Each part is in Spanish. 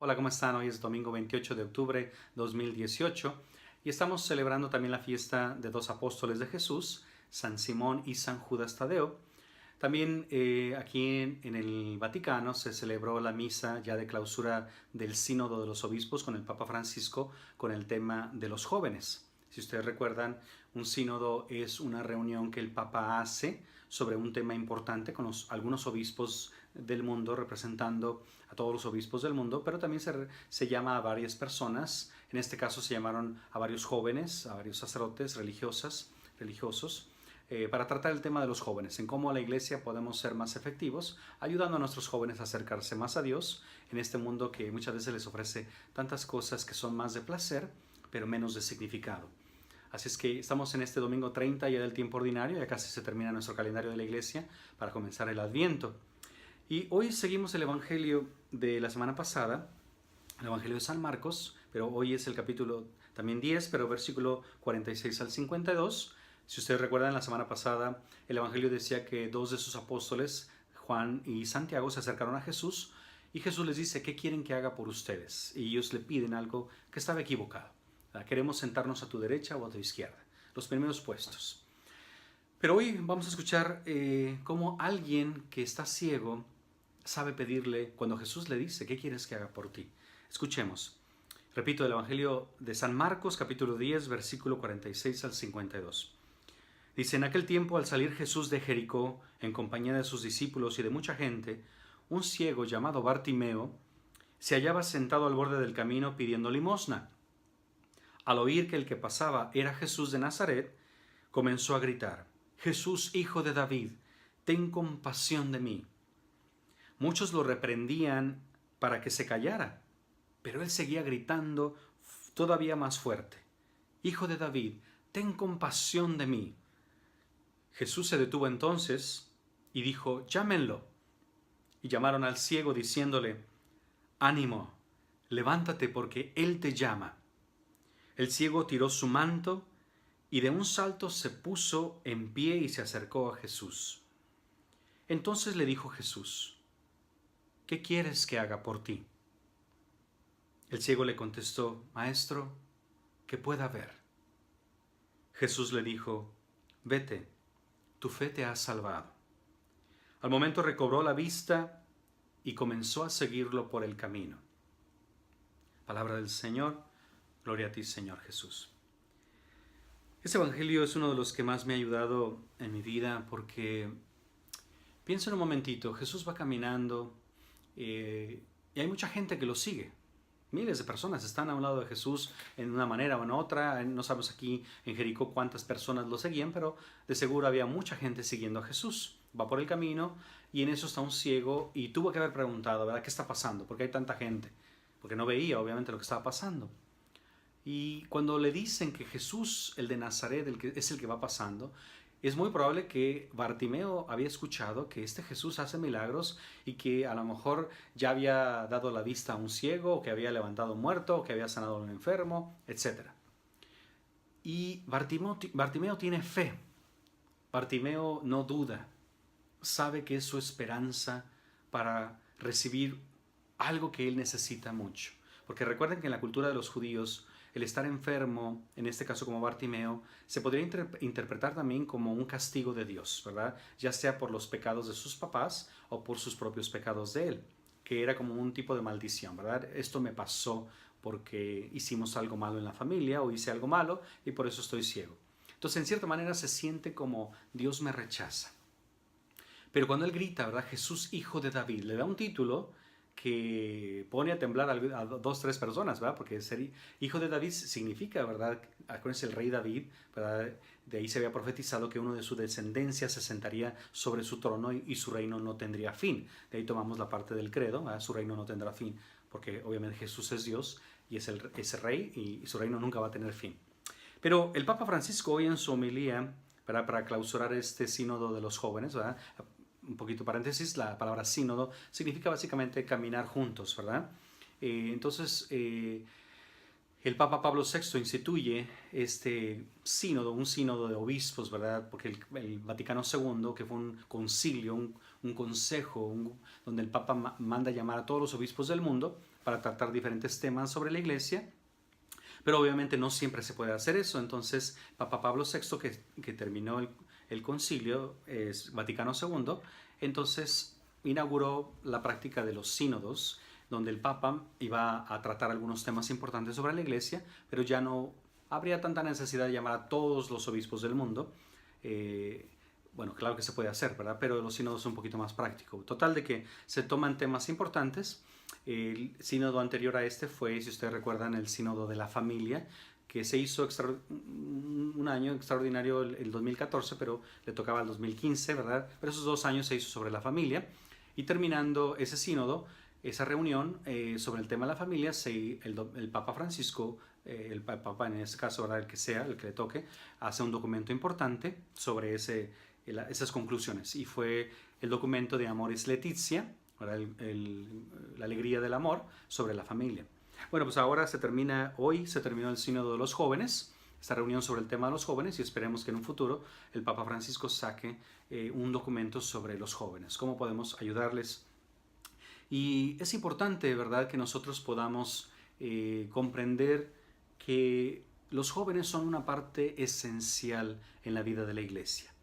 Hola, ¿cómo están? Hoy es domingo 28 de octubre 2018 y estamos celebrando también la fiesta de dos apóstoles de Jesús, San Simón y San Judas Tadeo. También aquí en el Vaticano se celebró la misa ya de clausura del Sínodo de los Obispos con el Papa Francisco con el tema de los jóvenes. Si ustedes recuerdan, un sínodo es una reunión que el Papa hace sobre un tema importante con algunos obispos del mundo, representando a todos los obispos del mundo, pero también se llama a varias personas. En este caso se llamaron a varios jóvenes, a varios sacerdotes religiosos, para tratar el tema de los jóvenes, en cómo la iglesia podemos ser más efectivos, ayudando a nuestros jóvenes a acercarse más a Dios en este mundo que muchas veces les ofrece tantas cosas que son más de placer, pero menos de significado. Así es que estamos en este domingo 30 ya del tiempo ordinario, ya casi se termina nuestro calendario de la iglesia para comenzar el Adviento. Y hoy seguimos el Evangelio de la semana pasada, el Evangelio de San Marcos, pero hoy es el capítulo también 10, pero versículo 46 al 52. Si ustedes recuerdan, la semana pasada el Evangelio decía que dos de sus apóstoles, Juan y Santiago, se acercaron a Jesús y Jesús les dice: ¿qué quieren que haga por ustedes? Y ellos le piden algo que estaba equivocado. Queremos sentarnos a tu derecha o a tu izquierda, los primeros puestos. Pero hoy vamos a escuchar cómo alguien que está ciego sabe pedirle cuando Jesús le dice: ¿qué quieres que haga por ti? Escuchemos. Repito, el Evangelio de San Marcos, capítulo 10, versículo 46 al 52. Dice: en aquel tiempo, al salir Jesús de Jericó, en compañía de sus discípulos y de mucha gente, un ciego llamado Bartimeo se hallaba sentado al borde del camino pidiendo limosna. Al oír que el que pasaba era Jesús de Nazaret, comenzó a gritar: Jesús, hijo de David, ten compasión de mí. Muchos lo reprendían para que se callara, pero él seguía gritando todavía más fuerte: Hijo de David, ten compasión de mí. Jesús se detuvo entonces y dijo: llámenlo. Y llamaron al ciego diciéndole: ánimo, levántate porque él te llama. El ciego tiró su manto y de un salto se puso en pie y se acercó a Jesús. Entonces le dijo Jesús: ¿qué quieres que haga por ti? El ciego le contestó: Maestro, que pueda ver. Jesús le dijo: vete, tu fe te ha salvado. Al momento recobró la vista y comenzó a seguirlo por el camino. Palabra del Señor. Gloria a ti, Señor Jesús. Este evangelio es uno de los que más me ha ayudado en mi vida porque pienso en un momentito, Jesús va caminando y hay mucha gente que lo sigue. Miles de personas están a un lado de Jesús en una manera o en otra. No sabemos aquí en Jericó cuántas personas lo seguían, pero de seguro había mucha gente siguiendo a Jesús. Va por el camino y en eso está un ciego y tuvo que haber preguntado, ¿verdad? ¿Qué está pasando? ¿Por qué hay tanta gente? Porque no veía obviamente lo que estaba pasando. Y cuando le dicen que Jesús, el de Nazaret, es el que va pasando, es muy probable que Bartimeo había escuchado que este Jesús hace milagros y que a lo mejor ya había dado la vista a un ciego, o que había levantado a un muerto, o que había sanado a un enfermo, etc. Y Bartimeo tiene fe. Bartimeo no duda. Sabe que es su esperanza para recibir algo que él necesita mucho. Porque recuerden que en la cultura de los judíos, el estar enfermo, en este caso como Bartimeo, se podría interpretar también como un castigo de Dios, ¿verdad? Ya sea por los pecados de sus papás o por sus propios pecados de él, que era como un tipo de maldición, ¿verdad? Esto me pasó porque hicimos algo malo en la familia o hice algo malo y por eso estoy ciego. Entonces, en cierta manera se siente como Dios me rechaza. Pero cuando él grita, ¿verdad? Jesús, hijo de David, le da un título que pone a temblar a dos, tres personas, ¿verdad? Porque ser hijo de David significa, ¿verdad? Acuérdense, el rey David, ¿verdad? De ahí se había profetizado que uno de su descendencia se sentaría sobre su trono y su reino no tendría fin. De ahí tomamos la parte del credo, ¿verdad? Su reino no tendrá fin, porque obviamente Jesús es Dios y es el rey y su reino nunca va a tener fin. Pero el Papa Francisco hoy en su homilía, ¿verdad? Para clausurar este sínodo de los jóvenes, ¿verdad? Un poquito paréntesis, la palabra sínodo significa básicamente caminar juntos, ¿verdad? El Papa Pablo VI instituye este sínodo, un sínodo de obispos, ¿verdad? Porque el Vaticano II, que fue un concilio, un consejo, donde el Papa manda llamar a todos los obispos del mundo para tratar diferentes temas sobre la iglesia. Pero obviamente no siempre se puede hacer eso. Entonces, Papa Pablo VI, que terminó el concilio, es Vaticano II, entonces inauguró la práctica de los sínodos, donde el Papa iba a tratar algunos temas importantes sobre la iglesia, pero ya no habría tanta necesidad de llamar a todos los obispos del mundo. Bueno, claro que se puede hacer, ¿verdad? Pero los sínodos son un poquito más prácticos. Total de que se toman temas importantes. El sínodo anterior a este fue, si ustedes recuerdan, el sínodo de la familia, que se hizo un año extraordinario el 2014, pero le tocaba el 2015, ¿verdad? Pero esos 2 años se hizo sobre la familia. Y terminando ese sínodo, esa reunión sobre el tema de la familia, el Papa Francisco, el Papa en este caso, ¿verdad? El que sea, el que le toque, hace un documento importante sobre esas conclusiones. Y fue el documento de Amoris Laetitia, la alegría del amor sobre la familia. Bueno, pues ahora hoy se terminó el sínodo de los jóvenes, esta reunión sobre el tema de los jóvenes, y esperemos que en un futuro el Papa Francisco saque un documento sobre los jóvenes, cómo podemos ayudarles. Y es importante, ¿verdad?, que nosotros podamos comprender que los jóvenes son una parte esencial en la vida de la iglesia.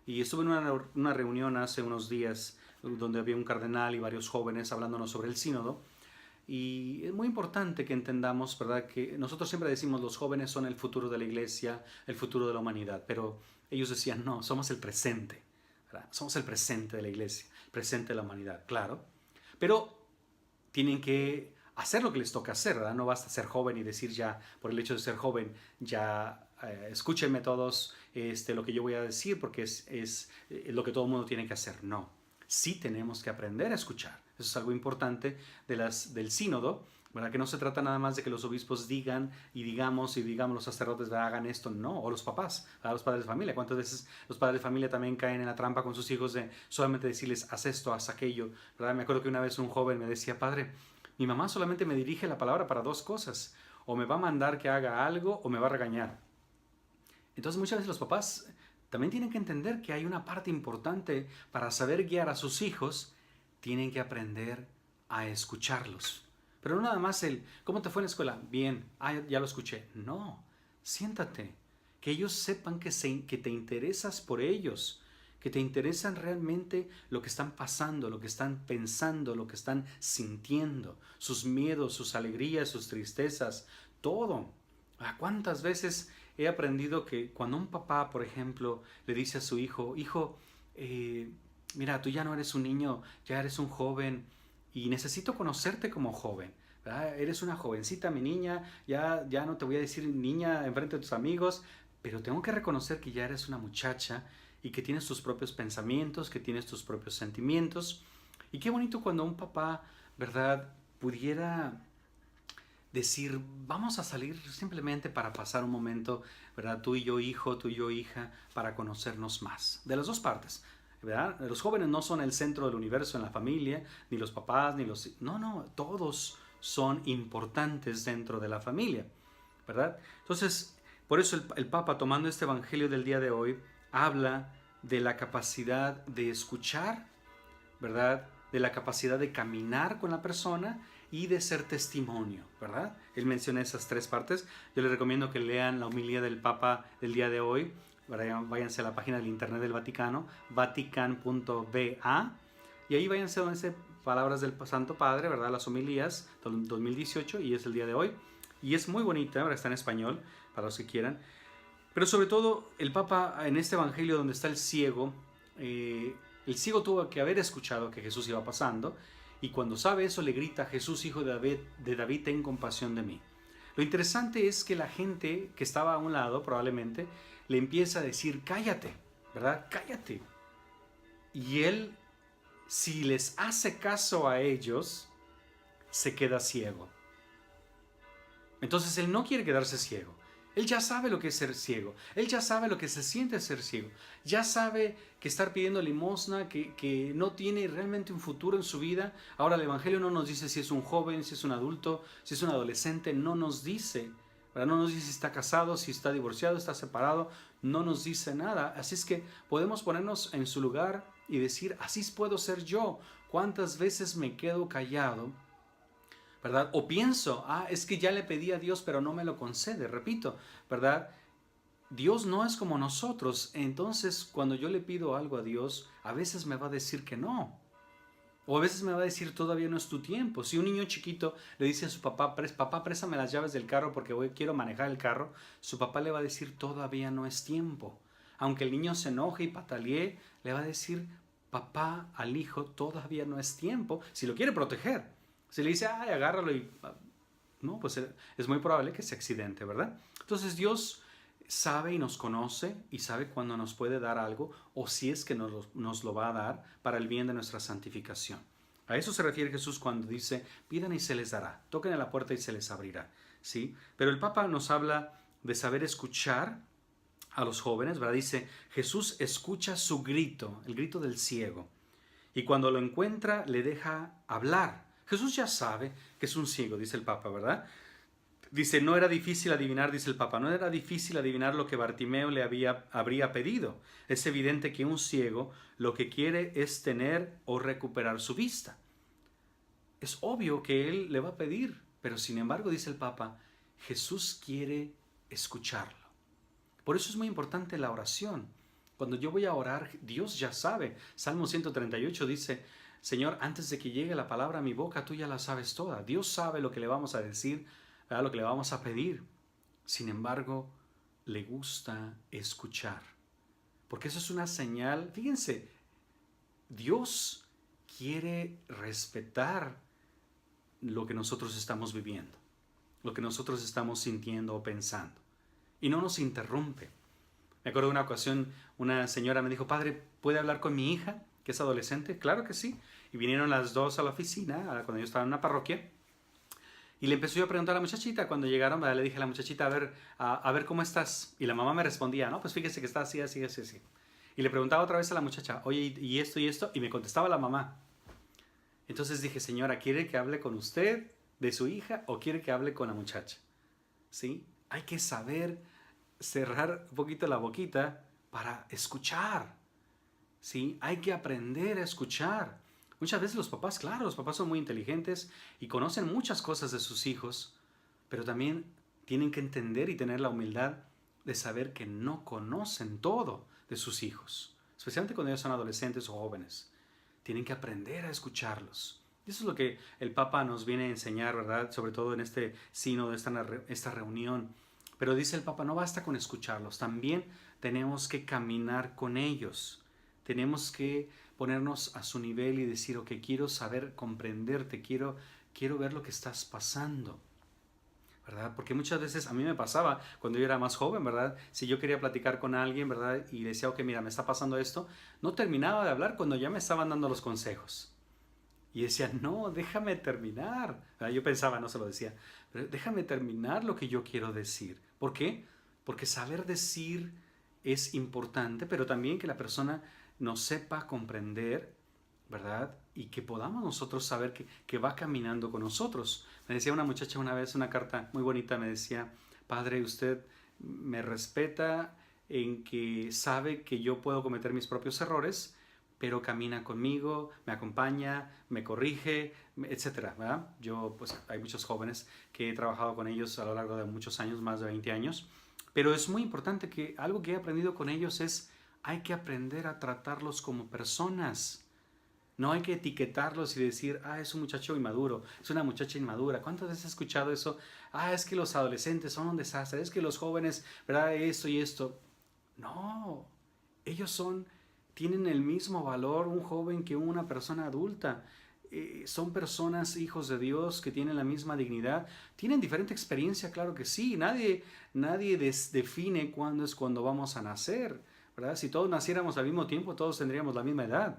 Y estuve en una reunión hace unos días donde había un cardenal y varios jóvenes hablándonos sobre el sínodo. Y es muy importante que entendamos, ¿verdad?, que nosotros siempre decimos los jóvenes son el futuro de la iglesia, el futuro de la humanidad, pero ellos decían no, somos el presente, ¿verdad? Somos el presente de la iglesia, el presente de la humanidad, claro. Pero tienen que hacer lo que les toca hacer, ¿verdad? No basta ser joven y decir ya, por el hecho de ser joven, ya escúchenme todos lo que yo voy a decir porque es lo que todo el mundo tiene que hacer. No, sí tenemos que aprender a escuchar. Eso es algo importante del sínodo, ¿verdad? Que no se trata nada más de que los obispos digan y digamos los sacerdotes hagan esto, no, o los papás, los padres de familia. ¿Cuántas veces los padres de familia también caen en la trampa con sus hijos de solamente decirles haz esto, haz aquello, ¿verdad? Me acuerdo que una vez un joven me decía, padre, mi mamá solamente me dirige la palabra para 2 cosas, o me va a mandar que haga algo o me va a regañar. Entonces muchas veces los papás también tienen que entender que hay una parte importante para saber guiar a sus hijos, tienen que aprender a escucharlos. Pero no nada más ¿cómo te fue en la escuela? Bien, ya lo escuché. No, siéntate, que ellos sepan que te interesas por ellos, que te interesan realmente lo que están pasando, lo que están pensando, lo que están sintiendo, sus miedos, sus alegrías, sus tristezas, todo. ¿Cuántas veces he aprendido que cuando un papá, por ejemplo, le dice a su hijo, mira, tú ya no eres un niño, ya eres un joven y necesito conocerte como joven, ¿verdad? Eres una jovencita, mi niña, ya no te voy a decir niña enfrente de tus amigos, pero tengo que reconocer que ya eres una muchacha y que tienes tus propios pensamientos, que tienes tus propios sentimientos. Y qué bonito cuando un papá, ¿verdad?, pudiera decir, vamos a salir simplemente para pasar un momento, ¿verdad?, tú y yo hijo, tú y yo hija, para conocernos más. De las 2 partes, ¿verdad? Los jóvenes no son el centro del universo en la familia, ni los papás, ni los... No, todos son importantes dentro de la familia, ¿verdad? Entonces, por eso el Papa, tomando este evangelio del día de hoy, habla de la capacidad de escuchar, ¿verdad?, de la capacidad de caminar con la persona y de ser testimonio, ¿verdad? Él menciona esas 3 partes. Yo les recomiendo que lean la homilía del Papa del día de hoy. Váyanse a la página del internet del Vaticano, vatican.va, y ahí váyanse donde dice palabras del Santo Padre, ¿verdad? Las homilías del 2018, y es el día de hoy. Y es muy bonita, ¿verdad? Está en español, para los que quieran. Pero sobre todo, el Papa, en este evangelio donde está el ciego tuvo que haber escuchado que Jesús iba pasando, y cuando sabe eso le grita, Jesús, hijo de David, ten compasión de mí. Lo interesante es que la gente que estaba a un lado, probablemente, le empieza a decir, cállate, ¿verdad? Cállate. Y él, si les hace caso a ellos, se queda ciego. Entonces él no quiere quedarse ciego. Él ya sabe lo que es ser ciego. Él ya sabe lo que se siente ser ciego. Ya sabe que estar pidiendo limosna, que no tiene realmente un futuro en su vida. Ahora el Evangelio no nos dice si es un joven, si es un adulto, si es un adolescente. No nos dice, ¿verdad? No nos dice si está casado, si está divorciado, está separado. No nos dice nada. Así es que podemos ponernos en su lugar y decir, así puedo ser yo. ¿Cuántas veces me quedo callado? ¿verdad? O pienso, es que ya le pedí a Dios, pero no me lo concede. Repito, ¿verdad? Dios no es como nosotros. Entonces, cuando yo le pido algo a Dios, a veces me va a decir que no. O a veces me va a decir, todavía no es tu tiempo. Si un niño chiquito le dice a su papá, papá, préstame las llaves del carro porque quiero manejar el carro, su papá le va a decir, todavía no es tiempo. Aunque el niño se enoje y patalee, le va a decir, papá al hijo, todavía no es tiempo, si lo quiere proteger. Si le dice, agárralo y... No, pues es muy probable que se accidente, ¿verdad? Entonces Dios sabe y nos conoce y sabe cuándo nos puede dar algo o si es que nos lo va a dar para el bien de nuestra santificación. A eso se refiere Jesús cuando dice, pidan y se les dará, toquen a la puerta y se les abrirá, ¿sí? Pero el Papa nos habla de saber escuchar a los jóvenes, ¿verdad? Dice, Jesús escucha su grito, el grito del ciego, y cuando lo encuentra le deja hablar. Jesús ya sabe que es un ciego, dice el Papa, ¿verdad? Dice, no era difícil adivinar, dice el Papa, no era difícil adivinar lo que Bartimeo le habría pedido. Es evidente que un ciego lo que quiere es tener o recuperar su vista. Es obvio que él le va a pedir, pero sin embargo, dice el Papa, Jesús quiere escucharlo. Por eso es muy importante la oración. Cuando yo voy a orar, Dios ya sabe. Salmo 138 dice, Señor, antes de que llegue la palabra a mi boca, tú ya la sabes toda. Dios sabe lo que le vamos a decir, ¿verdad? Lo que le vamos a pedir. Sin embargo, le gusta escuchar. Porque eso es una señal. Fíjense, Dios quiere respetar lo que nosotros estamos viviendo, lo que nosotros estamos sintiendo o pensando. Y no nos interrumpe. Me acuerdo de una ocasión, una señora me dijo, padre, ¿puede hablar con mi hija, que es adolescente? Claro que sí. Y vinieron las dos a la oficina, cuando yo estaba en una parroquia, y le empezó yo a preguntar a la muchachita. Cuando llegaron, le dije a la muchachita, a ver cómo estás. Y la mamá me respondía, no, pues fíjese que está así, así, así, así. Y le preguntaba otra vez a la muchacha, oye, ¿y esto y esto? Y me contestaba la mamá. Entonces dije, señora, ¿quiere que hable con usted de su hija o quiere que hable con la muchacha? ¿Sí? Hay que saber cerrar un poquito la boquita para escuchar. ¿Sí? Hay que aprender a escuchar. Muchas veces los papás, claro, los papás son muy inteligentes y conocen muchas cosas de sus hijos, pero también tienen que entender y tener la humildad de saber que no conocen todo de sus hijos, especialmente cuando ellos son adolescentes o jóvenes. Tienen que aprender a escucharlos. Y eso es lo que el Papa nos viene a enseñar, ¿verdad? Sobre todo en este sínodo, esta reunión. Pero dice el Papa, no basta con escucharlos, también tenemos que caminar con ellos. Tenemos que ponernos a su nivel y decir, ok, quiero saber comprenderte, quiero ver lo que estás pasando, ¿verdad? Porque muchas veces a mí me pasaba cuando yo era más joven, ¿verdad? Si yo quería platicar con alguien, ¿verdad? Y decía, ok, mira, me está pasando esto, no terminaba de hablar cuando ya me estaban dando los consejos. Y decía, no, déjame terminar. Yo pensaba, no se lo decía, pero déjame terminar lo que yo quiero decir. ¿Por qué? Porque saber decir es importante, pero también que la persona nos sepa comprender, ¿verdad? Y que podamos nosotros saber que va caminando con nosotros. Me decía una muchacha una vez, una carta muy bonita, me decía, padre, usted me respeta en que sabe que yo puedo cometer mis propios errores, pero camina conmigo, me acompaña, me corrige, etcétera, ¿verdad? Yo, pues, hay muchos jóvenes que he trabajado con ellos a lo largo de muchos años, más de 20 años, pero es muy importante que algo que he aprendido con ellos es, hay que aprender a tratarlos como personas. No hay que etiquetarlos y decir, es un muchacho inmaduro, es una muchacha inmadura. ¿Cuántas veces he escuchado eso? Es que los adolescentes son un desastre, es que los jóvenes, ¿verdad? Esto y esto. No, ellos tienen el mismo valor un joven que una persona adulta. Son personas, hijos de Dios, que tienen la misma dignidad. Tienen diferente experiencia, claro que sí. Nadie define cuándo es cuando vamos a nacer, ¿verdad? Si todos naciéramos al mismo tiempo, todos tendríamos la misma edad.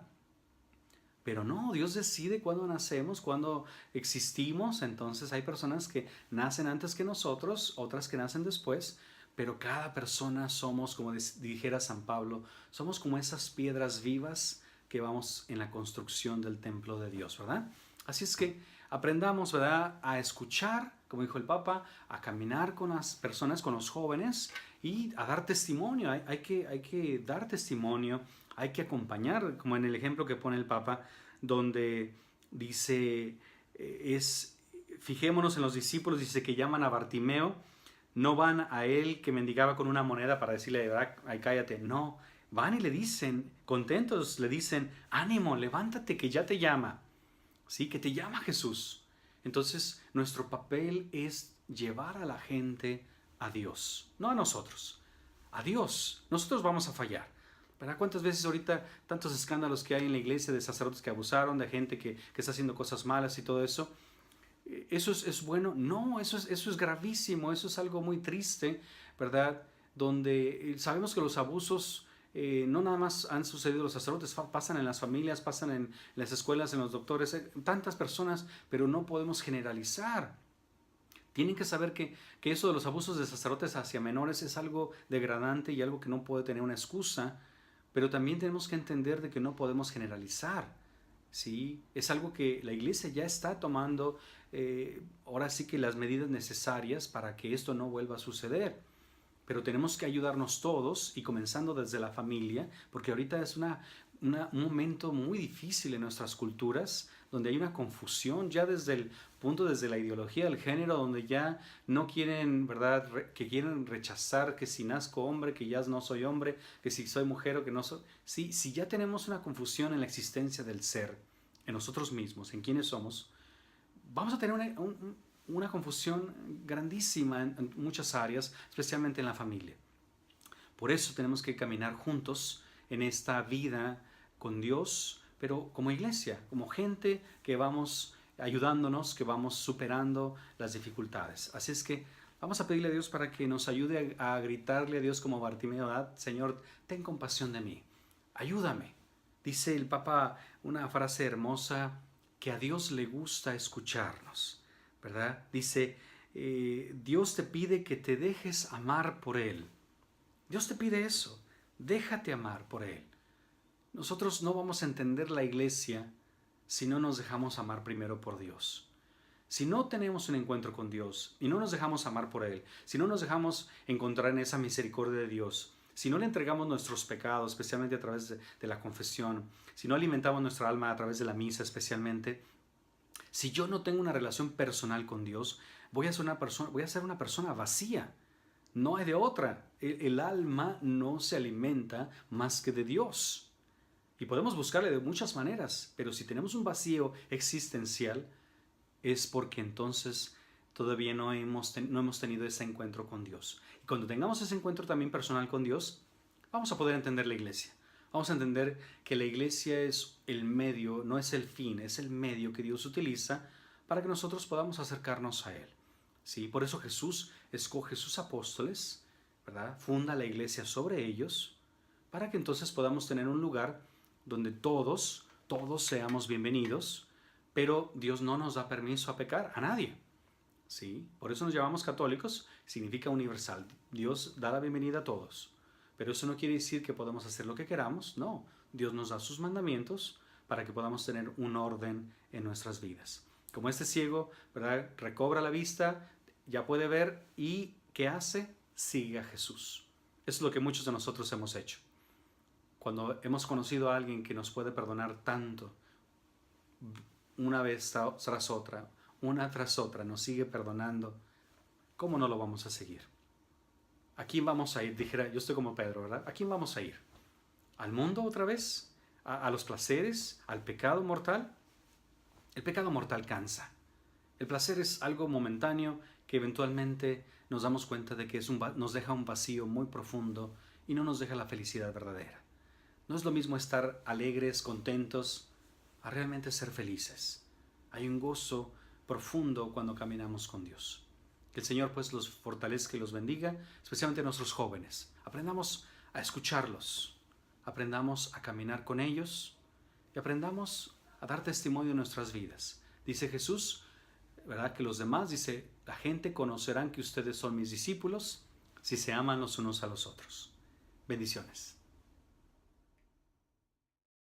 Pero no, Dios decide cuándo nacemos, cuándo existimos. Entonces hay personas que nacen antes que nosotros, otras que nacen después, pero cada persona somos, como dijera San Pablo, somos como esas piedras vivas que vamos en la construcción del templo de Dios, ¿verdad? Así es que aprendamos, ¿verdad?, a escuchar, como dijo el Papa, a caminar con las personas, con los jóvenes y a dar testimonio. Hay que dar testimonio, hay que acompañar, como en el ejemplo que pone el Papa, donde dice, Fijémonos en los discípulos, dice que llaman a Bartimeo, no van a él que mendigaba con una moneda para decirle, ay, cállate, no, van y le dicen, contentos, le dicen, ánimo, levántate que ya te llama, ¿sí? Que te llama Jesús. Entonces, nuestro papel es llevar a la gente a Dios, no a nosotros, a Dios. Nosotros vamos a fallar, ¿verdad? ¿Cuántas veces ahorita tantos escándalos que hay en la iglesia de sacerdotes que abusaron, de gente que está haciendo cosas malas y todo eso? ¿Eso es bueno? No, eso es gravísimo, eso es algo muy triste, ¿verdad? Donde sabemos que los abusos no nada más han sucedido los sacerdotes, pasan en las familias, pasan en las escuelas, en los doctores, tantas personas, pero no podemos generalizar. Tienen que saber que eso de los abusos de sacerdotes hacia menores es algo degradante y algo que no puede tener una excusa, pero también tenemos que entender de que no podemos generalizar. ¿Sí? Es algo que la iglesia ya está tomando, ahora sí que las medidas necesarias para que esto no vuelva a suceder. Pero tenemos que ayudarnos todos y comenzando desde la familia, porque ahorita es un momento muy difícil en nuestras culturas, donde hay una confusión ya desde la ideología del género, donde ya no quieren, ¿verdad? Que quieren rechazar que si nazco hombre, que ya no soy hombre, que si soy mujer o que no soy. Sí, si ya tenemos una confusión en la existencia del ser, en nosotros mismos, en quiénes somos, vamos a tener una confusión grandísima en muchas áreas, especialmente en la familia. Por eso tenemos que caminar juntos en esta vida con Dios, pero como iglesia, como gente que vamos ayudándonos, que vamos superando las dificultades. Así es que vamos a pedirle a Dios para que nos ayude a gritarle a Dios como Bartimeo, Señor, ten compasión de mí, ayúdame. Dice el Papa una frase hermosa, que a Dios le gusta escucharnos, ¿verdad? Dice, Dios te pide que te dejes amar por Él. Dios te pide eso, déjate amar por Él. Nosotros no vamos a entender la iglesia si no nos dejamos amar primero por Dios. Si no tenemos un encuentro con Dios y no nos dejamos amar por Él, si no nos dejamos encontrar en esa misericordia de Dios, si no le entregamos nuestros pecados, especialmente a través de la confesión, si no alimentamos nuestra alma a través de la misa especialmente, si yo no tengo una relación personal con Dios, voy a ser una persona vacía. No hay de otra. El alma no se alimenta más que de Dios. Y podemos buscarle de muchas maneras, pero si tenemos un vacío existencial, es porque entonces todavía no hemos tenido ese encuentro con Dios. Y cuando tengamos ese encuentro también personal con Dios, vamos a poder entender la iglesia. Vamos a entender que la iglesia es el medio, no es el fin, es el medio que Dios utiliza para que nosotros podamos acercarnos a Él. ¿Sí? Por eso Jesús escoge sus apóstoles, ¿verdad? Funda la iglesia sobre ellos, para que entonces podamos tener un lugar donde todos seamos bienvenidos, pero Dios no nos da permiso a pecar a nadie. ¿Sí? Por eso nos llamamos católicos, significa universal. Dios da la bienvenida a todos. Pero eso no quiere decir que podemos hacer lo que queramos, no. Dios nos da sus mandamientos para que podamos tener un orden en nuestras vidas. Como este ciego, ¿verdad? Recobra la vista, ya puede ver y ¿qué hace? Sigue a Jesús. Eso es lo que muchos de nosotros hemos hecho. Cuando hemos conocido a alguien que nos puede perdonar tanto, una vez tras otra, una tras otra, nos sigue perdonando, ¿cómo no lo vamos a seguir? ¿A quién vamos a ir? Dijera, yo estoy como Pedro, ¿verdad? ¿A quién vamos a ir? ¿Al mundo otra vez? ¿A los placeres? ¿Al pecado mortal? El pecado mortal cansa. El placer es algo momentáneo que eventualmente nos damos cuenta de que nos deja un vacío muy profundo y no nos deja la felicidad verdadera. No es lo mismo estar alegres, contentos, a realmente ser felices. Hay un gozo profundo cuando caminamos con Dios. Que el Señor pues los fortalezca y los bendiga, especialmente a nuestros jóvenes. Aprendamos a escucharlos, aprendamos a caminar con ellos y aprendamos a dar testimonio de nuestras vidas. Dice Jesús, ¿verdad? Que los demás, dice, la gente conocerán que ustedes son mis discípulos si se aman los unos a los otros. Bendiciones.